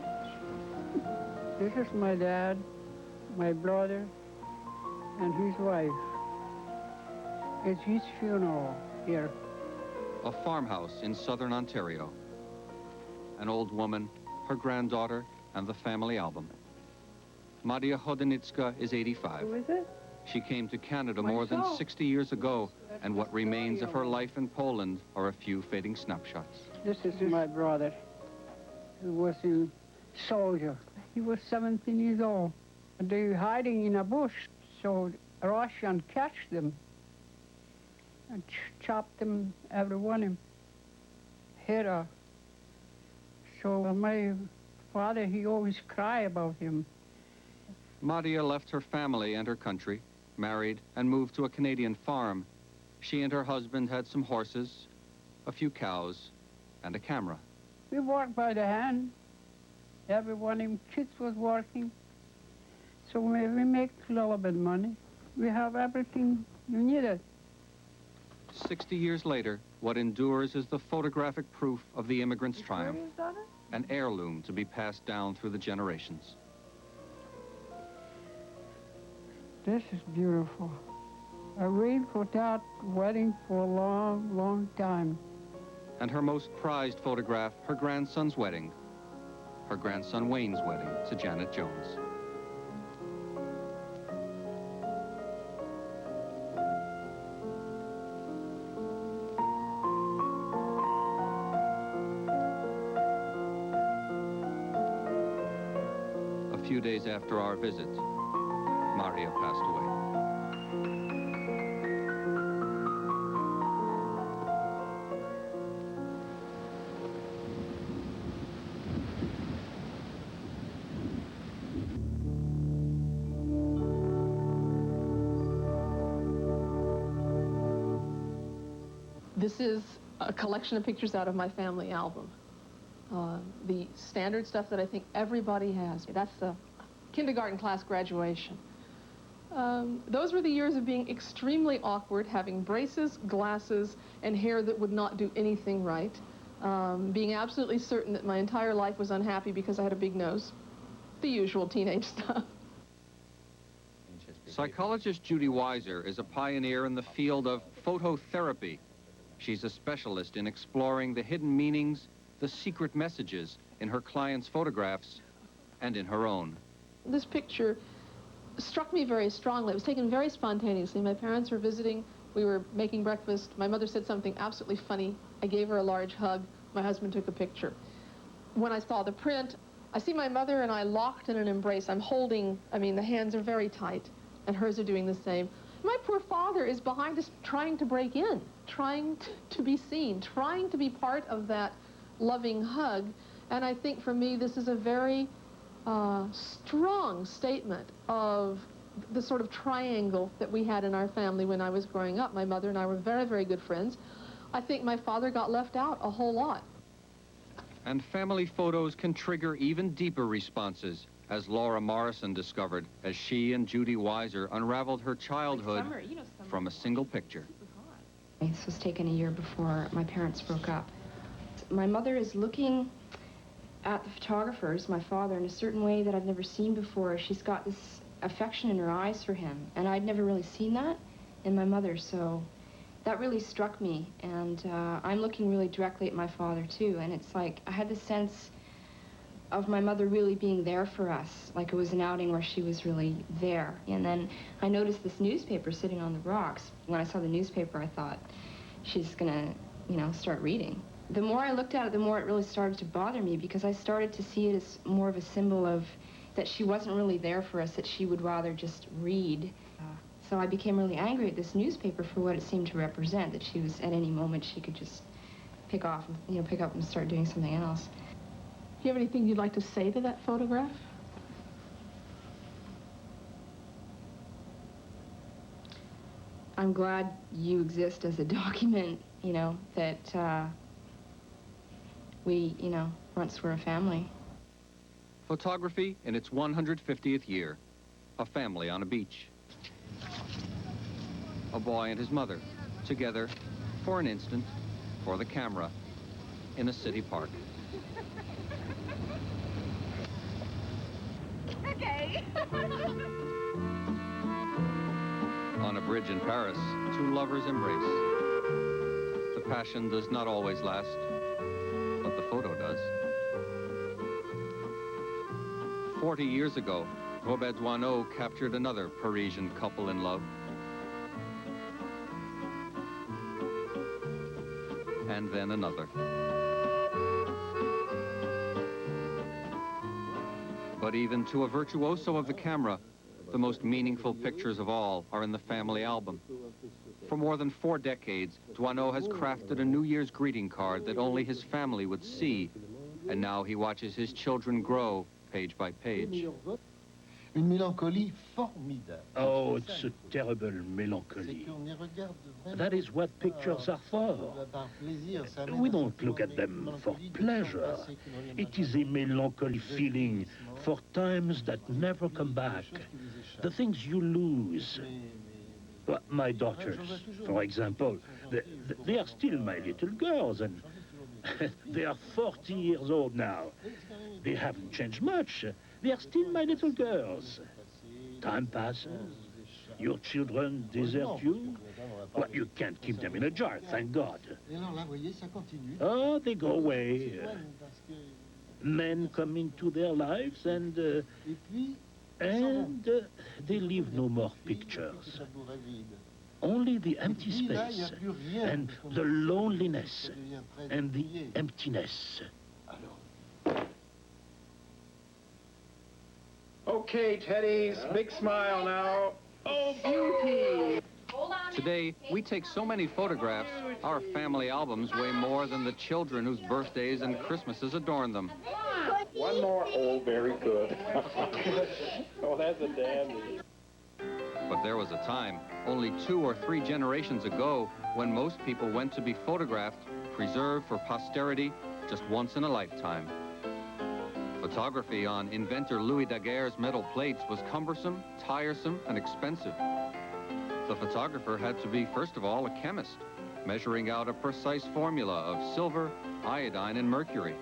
This is my dad, my brother, and his wife. It's his funeral here.
A farmhouse in southern Ontario. An old woman, her granddaughter, and the family album. Maria Chodenitska is 85.
Who is it?
She came to Canada more than 60 years ago, and what remains of her life in Poland are a few fading snapshots.
This is my brother, who was a soldier. He was 17 years old. They were hiding in a bush, so Russians catch them and chop them, every one of them, head off. So my father, he always cry about him.
Maria left her family and her country, married, and moved to a Canadian farm. She and her husband had some horses, a few cows, and a camera.
We work by the hand. Every one of them kids was working. So we make a little bit of money. We have everything you needed.
60 years later, what endures is the photographic proof of the immigrant's triumph, an heirloom to be passed down through the generations.
This is beautiful. I waited for that wedding for a long, long time.
And her most prized photograph, her grandson's wedding, her grandson Wayne's wedding to Janet Jones. A few days after our visit, Maria passed away.
This is a collection of pictures out of my family album. The standard stuff that I think everybody has. That's the kindergarten class graduation. Those were the years of being extremely awkward, having braces, glasses, and hair that would not do anything right. Being absolutely certain that my entire life was unhappy because I had a big nose. The usual teenage stuff.
Psychologist Judy Weiser is a pioneer in the field of phototherapy. She's a specialist in exploring the hidden meanings, the secret messages in her clients' photographs and in her own.
This picture struck me very strongly. It was taken very spontaneously. My parents were visiting. We were making breakfast. My mother said something absolutely funny. I gave her a large hug. My husband took a picture. When I saw the print, I see my mother and I locked in an embrace. I'm holding, the hands are very tight, and hers are doing the same. My poor father is behind us trying to break in, trying to be seen, trying to be part of that loving hug. And I think for me, this is a very strong statement of the sort of triangle that we had in our family when I was growing up. My mother and I were very, very good friends. I think my father got left out a whole lot.
And family photos can trigger even deeper responses, as Laura Morrison discovered as she and Judy Weiser unraveled her childhood from a single picture.
This was taken a year before my parents broke up. My mother is looking at the photographers, my father, in a certain way that I've never seen before. She's got this affection in her eyes for him, and I'd never really seen that in my mother, so that really struck me. And I'm looking really directly at my father, too, and it's like I had the sense of my mother really being there for us, like it was an outing where she was really there. And then I noticed this newspaper sitting on the rocks. When I saw the newspaper, I thought, she's gonna, you know, start reading. The more I looked at it, the more it really started to bother me, because I started to see it as more of a symbol of that she wasn't really there for us, that she would rather just read. So I became really angry at this newspaper for what it seemed to represent, that she was, at any moment, she could just pick up and start doing something else.
Do you have anything you'd like to say to that photograph?
I'm glad you exist as a document, you know, that we, you know, once were a family.
Photography in its 150th year. A family on a beach. A boy and his mother, together for an instant, for the camera, in a city park.
Okay.
On a bridge in Paris, two lovers embrace. The passion does not always last, but the photo does. 40 years ago, Robert Doisneau captured another Parisian couple in love. And then another. But even to a virtuoso of the camera, the most meaningful pictures of all are in the family album. For more than 4 decades, Doisneau has crafted a New Year's greeting card that only his family would see. And now he watches his children grow page by page.
Une mélancolie formidable.
Oh, it's a terrible melancholy. That is what pictures are for. We don't look at them for pleasure. It is a melancholy feeling for times that never come back. The things you lose. Well, my daughters, for example, they are still my little girls, and they are 40 years old now. They haven't changed much. They are still my little girls. Time passes. Your children desert you. Well, you can't keep them in a jar, thank God. Oh, they go away. Men come into their lives, and they leave no more pictures. Only the empty space, and the loneliness, and the emptiness.
Okay, Teddy's, big smile now. Oh, beauty!
Today, we take so many photographs, our family albums weigh more than the children whose birthdays and Christmases adorn them.
One more. Oh, very good. Oh, that's a dandy.
But there was a time, only 2 or 3 generations ago, when most people went to be photographed, preserved for posterity, just once in a lifetime. Photography on inventor Louis Daguerre's metal plates was cumbersome, tiresome, and expensive. The photographer had to be, first of all, a chemist, measuring out a precise formula of silver, iodine, and mercury.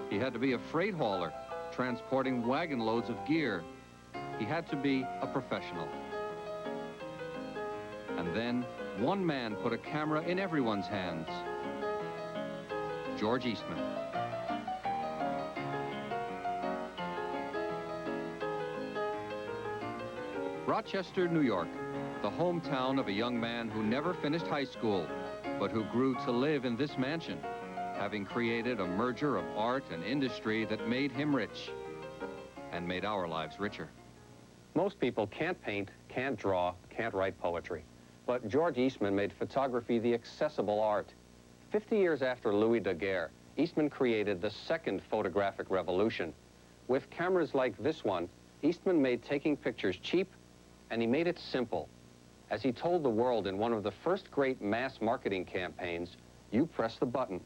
He had to be a freight hauler, transporting wagon loads of gear. He had to be a professional. And then, one man put a camera in everyone's hands. George Eastman. Rochester, New York, the hometown of a young man who never finished high school, but who grew to live in this mansion, having created a merger of art and industry that made him rich and made our lives richer.
Most people can't paint, can't draw, can't write poetry. But George Eastman made photography the accessible art. 50 years after Louis Daguerre, Eastman created the second photographic revolution. With cameras like this one, Eastman made taking pictures cheap, and he made it simple. As he told the world in one of the first great mass marketing campaigns, you press the button.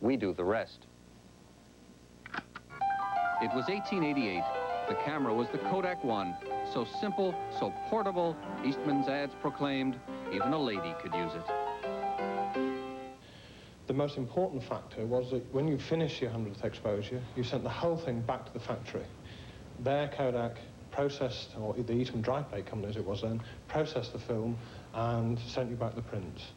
We do the rest.
It was 1888. The camera was the Kodak One. So simple, so portable, Eastman's ads proclaimed, even a lady could use it.
The most important factor was that when you finished your 100th exposure, you sent the whole thing back to the factory. There, Kodak processed, or the Eastman Dry Plate Company as it was then, processed the film and sent you back the prints.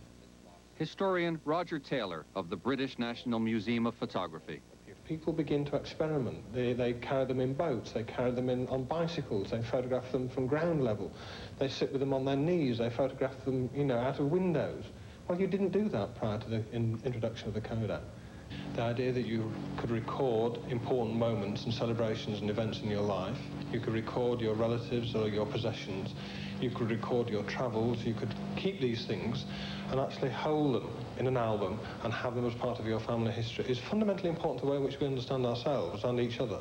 Historian Roger Taylor of the British National Museum of Photography.
People begin to experiment. They carry them in boats, they carry them on bicycles, they photograph them from ground level. They sit with them on their knees, they photograph them, you know, out of windows. Well, you didn't do that prior to the introduction of the Kodak. The idea that you could record important moments and celebrations and events in your life, you could record your relatives or your possessions, you could record your travels, you could keep these things and actually hold them in an album and have them as part of your family history is fundamentally important to the way in which we understand ourselves and each other.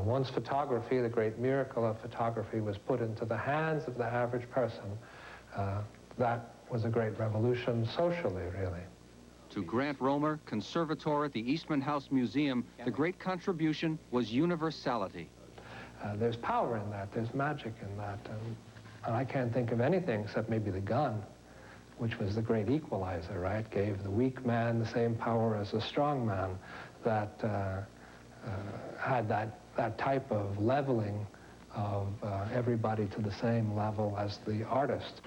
Once photography, the great miracle of photography, was put into the hands of the average person, that was a great revolution socially, really.
To Grant Romer, conservator at the Eastman House Museum, the great contribution was universality.
There's power in that, there's magic in that, and I can't think of anything except maybe the gun, which was the great equalizer, right? Gave the weak man the same power as the strong man, that had that type of leveling of everybody to the same level as the artist.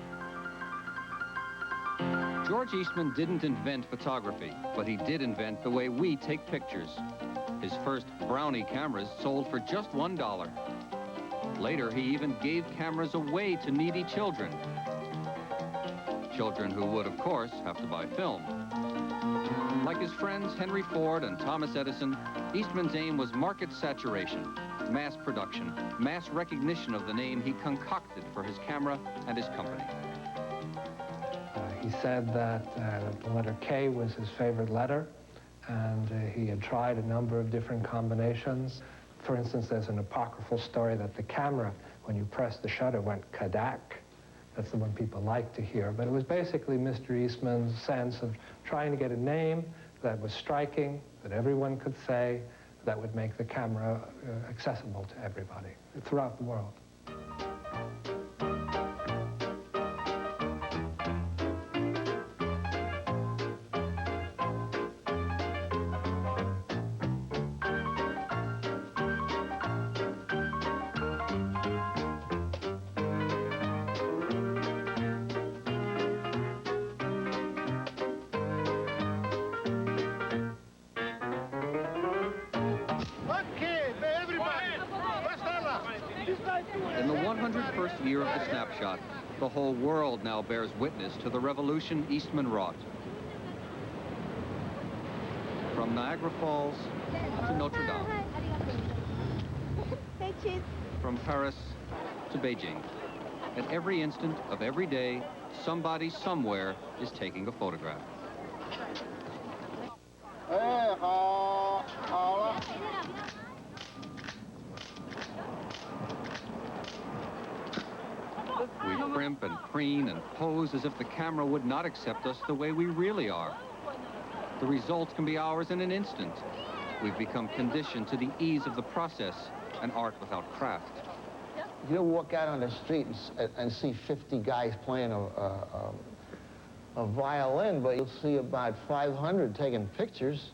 George Eastman didn't invent photography, but he did invent the way we take pictures. His first Brownie cameras sold for just $1. Later, he even gave cameras away to needy children. Children who would, of course, have to buy film. Like his friends Henry Ford and Thomas Edison, Eastman's aim was market saturation, mass production, mass recognition of the name he concocted for his camera and his company.
He said that the letter K was his favorite letter, and he had tried a number of different combinations. For instance, there's an apocryphal story that the camera, when you press the shutter, went Kodak. That's the one people like to hear. But it was basically Mr. Eastman's sense of trying to get a name that was striking, that everyone could say, that would make the camera accessible to everybody throughout the world.
In the 101st year of the snapshot, the whole world now bears witness to the revolution Eastman wrought. From Niagara Falls to Notre Dame. From Paris to Beijing. At every instant of every day, somebody somewhere is taking a photograph. We crimp and preen and pose as if the camera would not accept us the way we really are. The results can be ours in an instant. We've become conditioned to the ease of the process, an art without craft.
You'll walk out on the street and see 50 guys playing a violin, but you'll see about 500 taking pictures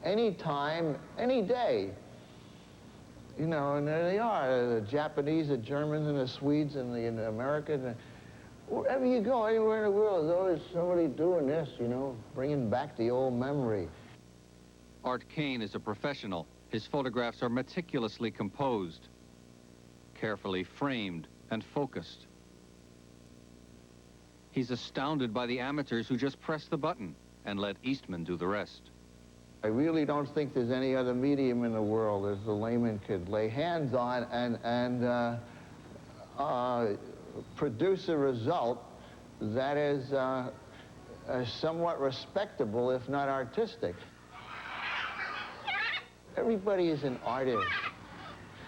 any time, any day. You know, and there they are, the Japanese, the Germans, and the Swedes, and the Americans. And wherever you go, anywhere in the world, there's always somebody doing this, you know, bringing back the old memory.
Art Kane is a professional. His photographs are meticulously composed, carefully framed and focused. He's astounded by the amateurs who just press the button and let Eastman do the rest.
I really don't think there's any other medium in the world that the layman could lay hands on and produce a result that is somewhat respectable, if not artistic. Everybody is an artist.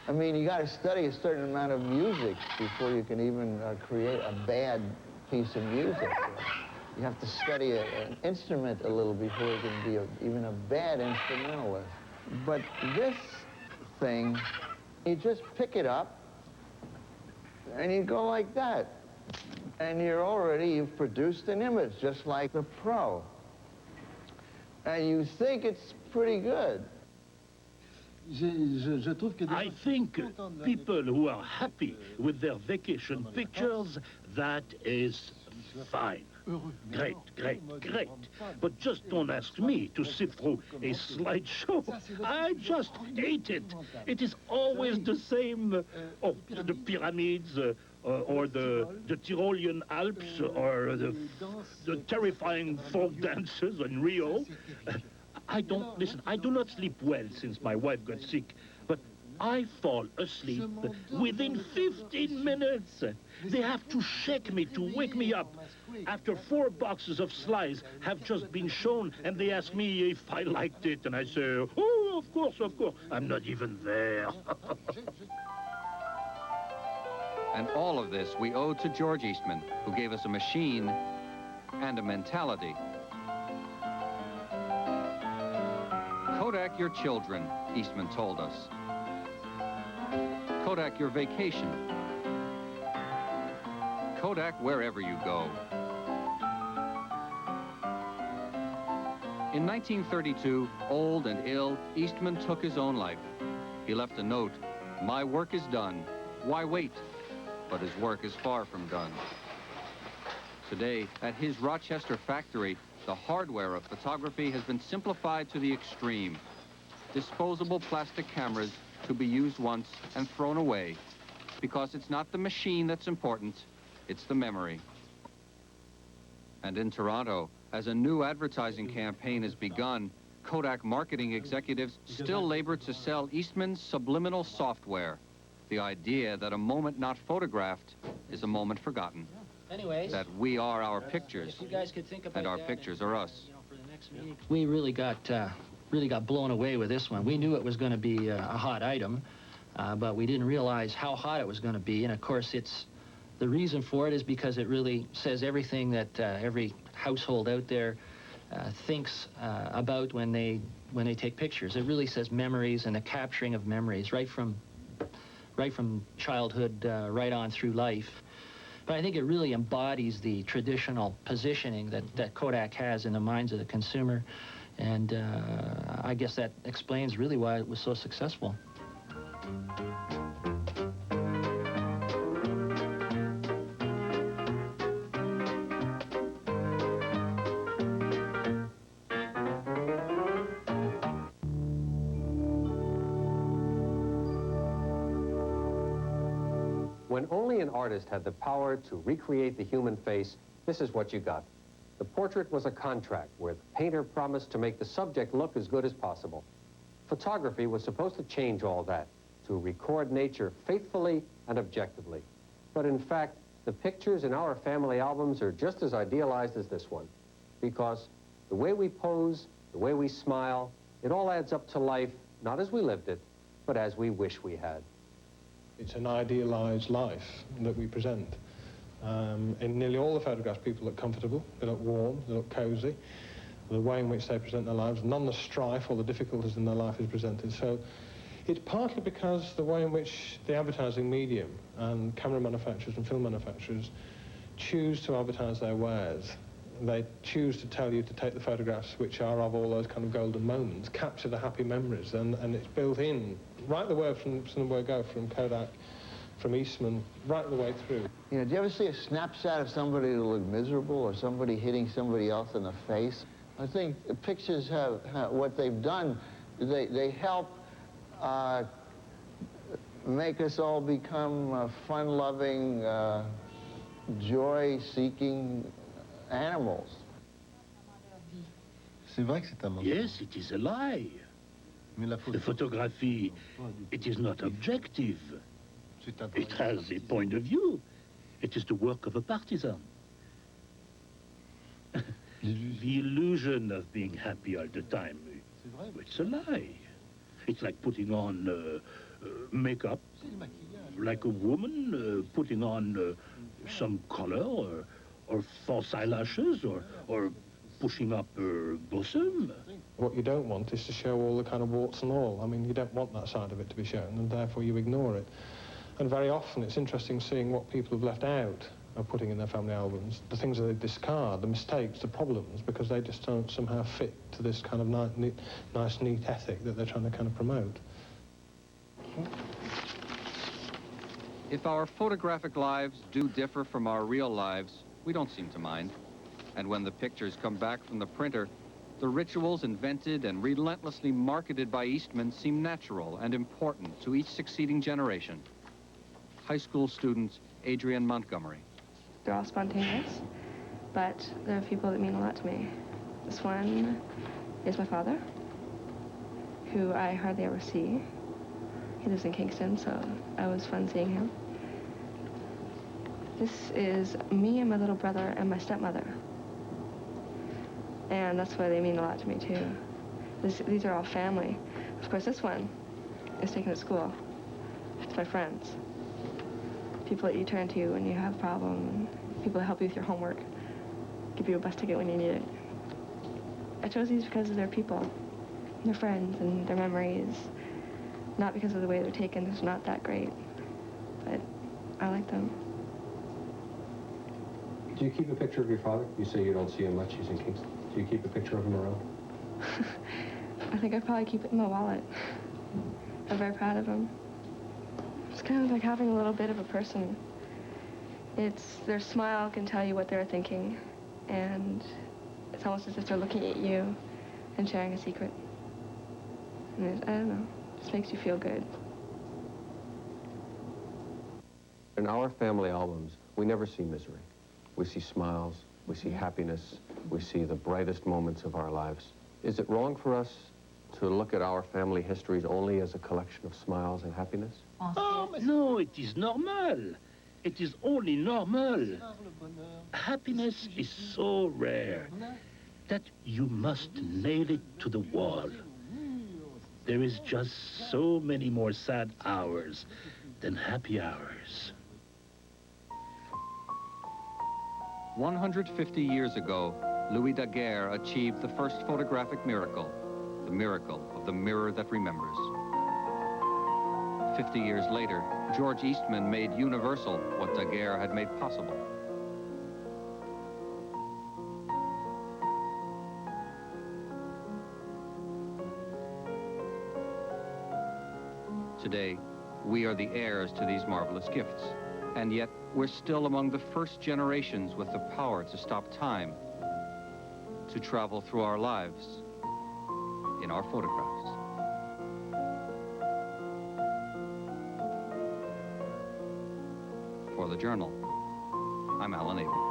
I mean, you got to study a certain amount of music before you can even create a bad piece of music. You have to study an instrument a little before you can be even a bad instrumentalist. But this thing, you just pick it up and you go like that. And you've produced an image, just like the pro. And you think it's pretty good.
I think people who are happy with their vacation pictures, that is fine. Great, great, great. But just don't ask me to sift through a slideshow. I just hate it. It is always the same. Oh, the pyramids, or the Tyrolean Alps, or the terrifying folk dances in Rio. I do not sleep well since my wife got sick, but I fall asleep within 15 minutes. They have to shake me to wake me up. After 4 boxes of slides have just been shown, and they ask me if I liked it, and I say, oh, of course, of course. I'm not even there.
And all of this we owe to George Eastman, who gave us a machine and a mentality. Kodak your children, Eastman told us. Kodak your vacation. Kodak wherever you go. In 1932, old and ill, Eastman took his own life. He left a note, "My work is done. Why wait?" But his work is far from done. Today, at his Rochester factory, the hardware of photography has been simplified to the extreme. Disposable plastic cameras to be used once and thrown away, because it's not the machine that's important, it's the memory. And in Toronto, as a new advertising campaign has begun, Kodak marketing executives still labor to sell Eastman's subliminal software, the idea that a moment not photographed is a moment forgotten.
Anyways,
that we are our pictures,
if you guys could think about
and our
that,
pictures are us.
for the next meeting. We really got blown away with this one. We knew it was going to be a hot item, but we didn't realize how hot it was going to be. And of course, the reason for it is because it really says everything that every household out there thinks about when they take pictures. It really says memories and the capturing of memories right from childhood right on through life. But I think it really embodies the traditional positioning that Kodak has in the minds of the consumer. And I guess that explains really why it was so successful.
When only an artist had the power to recreate the human face, this is what you got. The portrait was a contract where the painter promised to make the subject look as good as possible. Photography was supposed to change all that, to record nature faithfully and objectively. But in fact, the pictures in our family albums are just as idealized as this one, because the way we pose, the way we smile, it all adds up to life, not as we lived it, but as we wish we had.
It's an idealized life that we present. In nearly all the photographs, people look comfortable, they look warm, they look cozy. The way in which they present their lives, none of the strife or the difficulties in their life is presented. So it's partly because the way in which the advertising medium and camera manufacturers and film manufacturers choose to advertise their wares. They choose to tell you to take the photographs which are of all those kind of golden moments, capture the happy memories, and it's built in right the way from the word go, from Kodak, from Eastman, right the way through.
You know, do you ever see a snapshot of somebody who looked miserable or somebody hitting somebody else in the face? I think the pictures have what they've done, they help make us all become fun-loving, joy-seeking animals.
Yes, it is a lie. The photography, it is not objective. It has a point of view. It is the work of a partisan. The illusion of being happy all the time, it's a lie. It's like putting on makeup, like a woman putting on some color, or false eyelashes, or pushing up her bosom.
What you don't want is to show all the kind of warts and all. I mean, you don't want that side of it to be shown, and therefore you ignore it. And very often it's interesting seeing what people have left out of putting in their family albums, the things that they discard, the mistakes, the problems, because they just don't somehow fit to this kind of nice, neat ethic that they're trying to kind of promote.
If our photographic lives do differ from our real lives, we don't seem to mind. And when the pictures come back from the printer, the rituals invented and relentlessly marketed by Eastman seem natural and important to each succeeding generation. High school student Adrienne Montgomery.
They're all spontaneous, but there are people that mean a lot to me. This one is my father, who I hardly ever see. He lives in Kingston, so it was fun seeing him. This is me and my little brother and my stepmother. And that's why they mean a lot to me, too. These are all family. Of course, this one is taken to school. It's my friends. People that you turn to when you have a problem, people that help you with your homework, give you a bus ticket when you need it. I chose these because of their people, their friends, and their memories. Not because of the way they're taken. It's not that great, but I like them.
Do you keep a picture of your father? You say you don't see him much. He's in Kingston. Do you keep a picture of him around?
I think I'd probably keep it in my wallet. I'm very proud of him. It's kind of like having a little bit of a person. Their smile can tell you what they're thinking, and it's almost as if they're looking at you and sharing a secret. And I don't know, it just makes you feel good.
In our family albums, we never see misery. We see smiles, we see happiness, we see the brightest moments of our lives. Is it wrong for us to look at our family histories only as a collection of smiles and happiness?
Oh, no, it is normal. It is only normal. Happiness is so rare that you must nail it to the wall. There is just so many more sad hours than happy hours.
150 years ago, Louis Daguerre achieved the first photographic miracle, the miracle of the mirror that remembers. 50 years later, George Eastman made universal what Daguerre had made possible. Today, we are the heirs to these marvelous gifts, and yet we're still among the first generations with the power to stop time, to travel through our lives in our photographs. For the Journal, I'm Alan Abel.